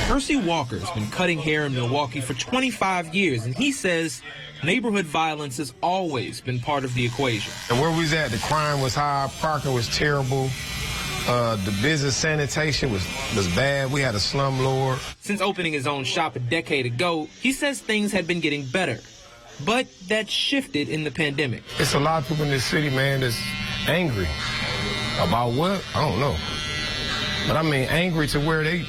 Percy Walker's been cutting hair in Milwaukee for 25 years, and he says neighborhood violence has always been part of the equation. And where we was at, the crime was high, parking was terrible, the business sanitation was bad. We had a slum lord. Since opening his own shop a decade ago, he says things had been getting better, but that shifted in the pandemic. It's a lot of people in this city, man, that's angry. About what? I don't know. But I mean, angry to where they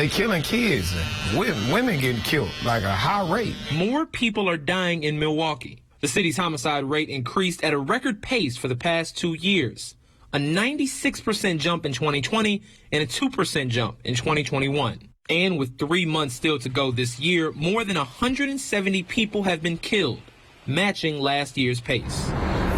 killing kids. Women getting killed like a high rate. More people are dying in Milwaukee. The city's homicide rate increased at a record pace for the past 2 years. A 96% jump in 2020 and a 2% jump in 2021. And with 3 months still to go this year, more than 170 people have been killed, matching last year's pace.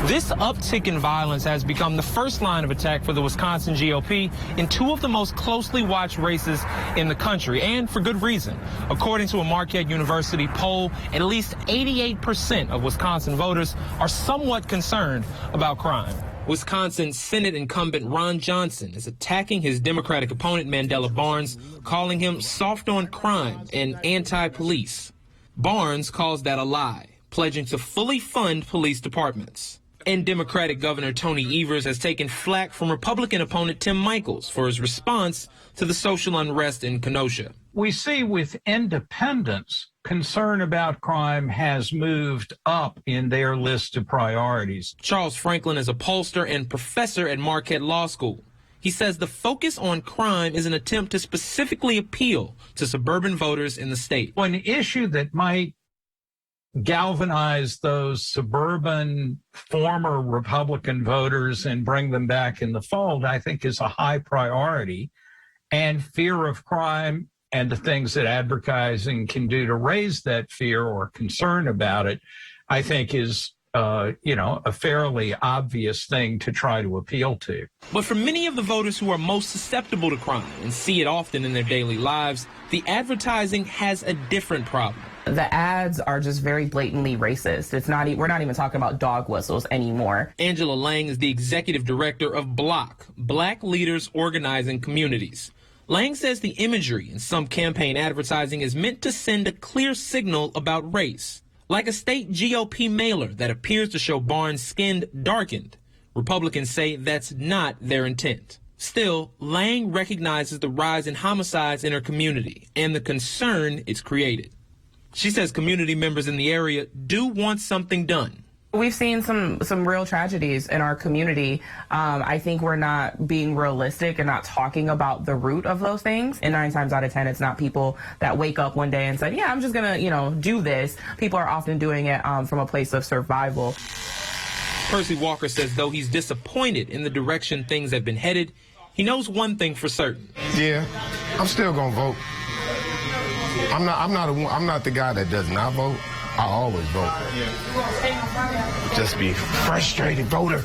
This uptick in violence has become the first line of attack for the Wisconsin GOP in two of the most closely watched races in the country, and for good reason. According to a Marquette University poll, at least 88% of Wisconsin voters are somewhat concerned about crime. Wisconsin Senate incumbent Ron Johnson is attacking his Democratic opponent Mandela Barnes, calling him soft on crime and anti-police. Barnes calls that a lie, pledging to fully fund police departments. And Democratic Governor Tony Evers has taken flack from Republican opponent Tim Michels for his response to the social unrest in Kenosha. We see with independents, concern about crime has moved up in their list of priorities. Charles Franklin is a pollster and professor at Marquette Law School. He says the focus on crime is an attempt to specifically appeal to suburban voters in the state. An issue that might galvanize those suburban former Republican voters and bring them back in the fold, I think, is a high priority. And fear of crime and the things that advertising can do to raise that fear or concern about it, I think is a fairly obvious thing to try to appeal to. But for many of the voters who are most susceptible to crime and see it often in their daily lives, the advertising has a different problem. The ads are just very blatantly racist. We're not even talking about dog whistles anymore. Angela Lang is the executive director of BLOC, Black Leaders Organizing Communities. Lang says the imagery in some campaign advertising is meant to send a clear signal about race, like a state GOP mailer that appears to show Barnes' skin darkened. Republicans say that's not their intent. Still, Lang recognizes the rise in homicides in her community and the concern it's created. She says community members in the area do want something done. We've seen some real tragedies in our community. I think we're not being realistic and not talking about the root of those things. And 9 times out of 10, it's not people that wake up one day and say, yeah, I'm just going to, do this. People are often doing it from a place of survival. Percy Walker says though he's disappointed in the direction things have been headed, he knows one thing for certain. Yeah, I'm still going to vote. I'm not the guy that does not vote. I always vote. Just be frustrated voter.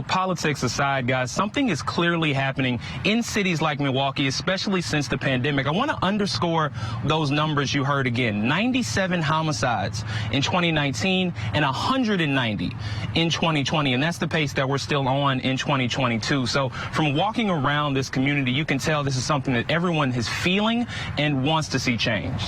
Politics aside, guys, something is clearly happening in cities like Milwaukee, especially since the pandemic. I want to underscore those numbers you heard again. 97 homicides in 2019 and 190 in 2020. And that's the pace that we're still on in 2022. So from walking around this community, you can tell this is something that everyone is feeling and wants to see changed.